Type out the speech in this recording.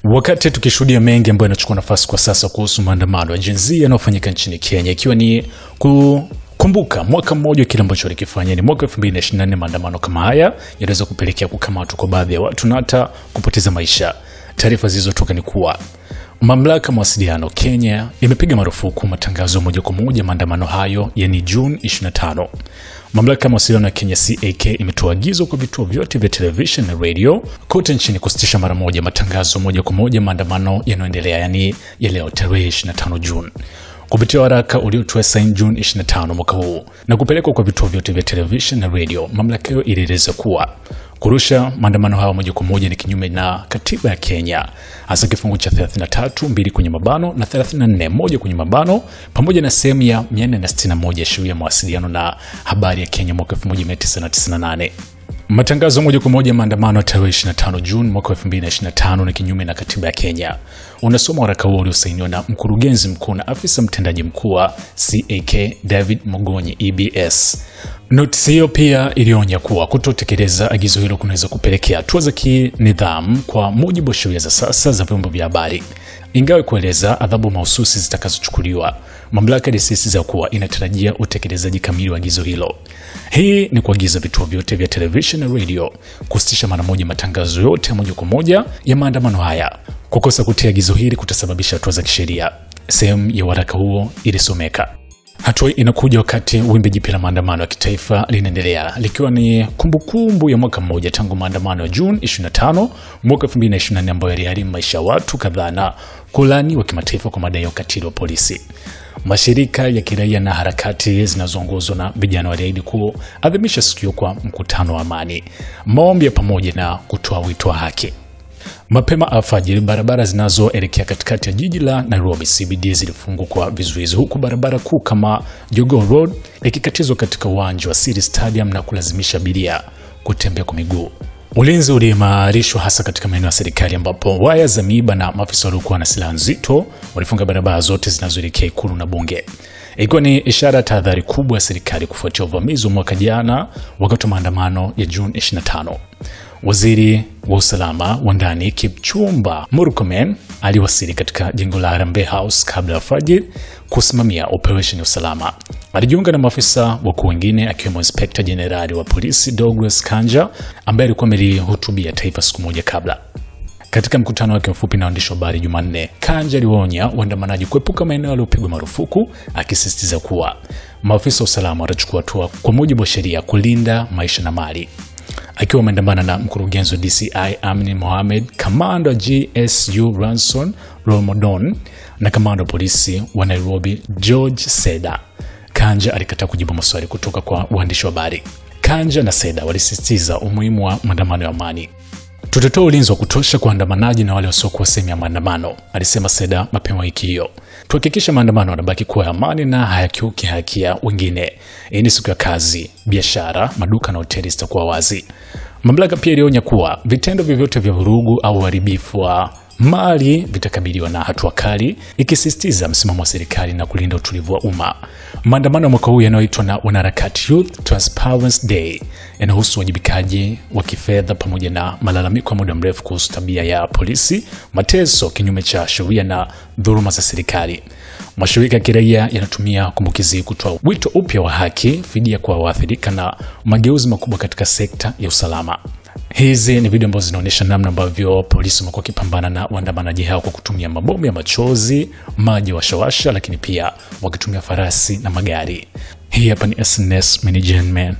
Wakati tukishuhudia mengi ambayo yanachukua nafasi kwa sasa kuhusu maandamano ya Gen Z yanayofanyika nchini Kenya, ikiwa ni kukumbuka mwaka mmoja kile ambacho walikifanya ni mwaka 2024, maandamano kama haya yanaweza kupelekea kukamatwa kwa baadhi ya watu na hata kupoteza maisha. Taarifa zilizotoka ni kuwa mamlaka mawasiliano Kenya imepiga marufuku matangazo moja kwa moja maandamano hayo, yani June 25. Mamlaka ya mawasiliano ya Kenya CAK imetoa agizo kwa vituo vyote vya television na radio kote nchini kusitisha mara moja matangazo moja kwa moja maandamano yanayoendelea, yani ya leo tarehe 25 June. Kupitia waraka uliotoa saini June 25 mwaka huu na kupelekwa kwa vituo vyote vya television na radio, mamlaka hiyo ilieleza kuwa kurusha maandamano hayo moja kwa moja ni kinyume na katiba ya Kenya, hasa kifungu cha 33(2) kwenye mabano na 34(1) kwenye mabano, pamoja na sehemu ya 461 ya sheria ya mawasiliano na habari ya Kenya mwaka 1998. Matangazo moja kwa moja maandamano tarehe 25 June mwaka 2025 ni kinyume na katiba ya Kenya. Unasoma waraka huo uliosainiwa na mkurugenzi mkuu na afisa mtendaji mkuu wa CAK David Mogonyi EBS. Notisi hiyo pia ilionya kuwa kutotekeleza agizo hilo kunaweza kupelekea hatua za kinidhamu kwa mujibu wa sheria za sasa za vyombo vya habari. Ingawa kueleza adhabu mahususi zitakazochukuliwa, mamlaka ilisisitiza kuwa inatarajia utekelezaji kamili wa agizo hilo. Hii ni kuagiza vituo vyote vya television na radio kusitisha mara moja matangazo yote moja kwa moja ya maandamano haya. Kukosa kutii agizo hili kutasababisha hatua za kisheria. Sehemu ya waraka huo ilisomeka: hatua inakuja wakati wimbi jipya la maandamano ya kitaifa linaendelea, likiwa ni kumbukumbu ya mwaka mmoja tangu maandamano ya June 25 mwaka 2024 ambayo yaliharimu maisha ya watu kadhaa na kulaaniwa kimataifa kwa madai ya ukatili wa polisi. Mashirika ya kiraia na harakati zinazoongozwa na vijana waliahidi kuadhimisha siku hiyo kwa mkutano wa amani, maombi ya pamoja na kutoa wito wa haki. Mapema alfajiri, barabara zinazoelekea katikati ya jiji la Nairobi CBD zilifungwa kwa vizuizi, huku barabara kuu kama Jogoo Road ikikatizwa katika uwanja wa City Stadium na kulazimisha abiria kutembea kwa miguu. Ulinzi uliimarishwa hasa katika maeneo ya serikali, ambapo waya za miiba na maafisa waliokuwa na silaha nzito walifunga barabara zote zinazoelekea Ikulu na Bunge, ikiwa ni ishara ya tahadhari kubwa ya serikali kufuatia uvamizi wa mwaka jana wakati wa maandamano ya June 25. Waziri wa usalama wa ndani Kipchumba Murkomen aliwasili katika jengo la Harambee House kabla ya fajiri kusimamia operation ya usalama. Alijiunga na maafisa wakuu wengine akiwemo Inspector General wa polisi Douglas Kanja ambaye alikuwa amelihutubia taifa siku moja kabla. Katika mkutano wake mfupi na waandishi wa habari Jumanne, Kanja aliwaonya waandamanaji kuepuka maeneo yaliyopigwa marufuku, akisisitiza kuwa maafisa wa usalama watachukua hatua kwa mujibu wa sheria kulinda maisha na mali. Akiwa ameandamana na mkurugenzi wa DCI Amin Mohamed, kamanda wa GSU Ranson Romodon na kamanda wa polisi wa Nairobi George Seda, Kanja alikataa kujibu maswali kutoka kwa waandishi wa habari. Kanja na Seda walisisitiza umuhimu wa maandamano ya amani. Tutatoa ulinzi wa kutosha kwa waandamanaji na wale wasiokuwa sehemu ya maandamano, alisema Seda mapema wiki hiyo. Tuhakikisha maandamano yanabaki kuwa ya amani na hayakiuki haki ya wengine. Hii ni siku ya kazi, biashara, maduka na hoteli zitakuwa wazi. Mamlaka pia ilionya kuwa vitendo vyovyote vya vurugu au uharibifu wa mali vitakabiliwa na hatua kali, ikisisitiza msimamo wa serikali na kulinda utulivu wa umma. Maandamano ya mwaka huu yanayoitwa na wanaharakati Youth Transparency Day yanahusu wajibikaji wa kifedha pamoja na malalamiko ya muda mrefu kuhusu tabia ya polisi, mateso kinyume cha sheria na dhuluma za serikali. Mashirika ya kiraia yanatumia kumbukizi kutoa wito upya wa haki, fidia kwa waathirika na mageuzi makubwa katika sekta ya usalama. Hizi ni video ambazo zinaonyesha namna ambavyo polisi wamekuwa wakipambana na waandamanaji hao kwa kutumia mabomu ya machozi, maji washawasha, lakini pia wakitumia farasi na magari. Hii hapa ni SNS Management.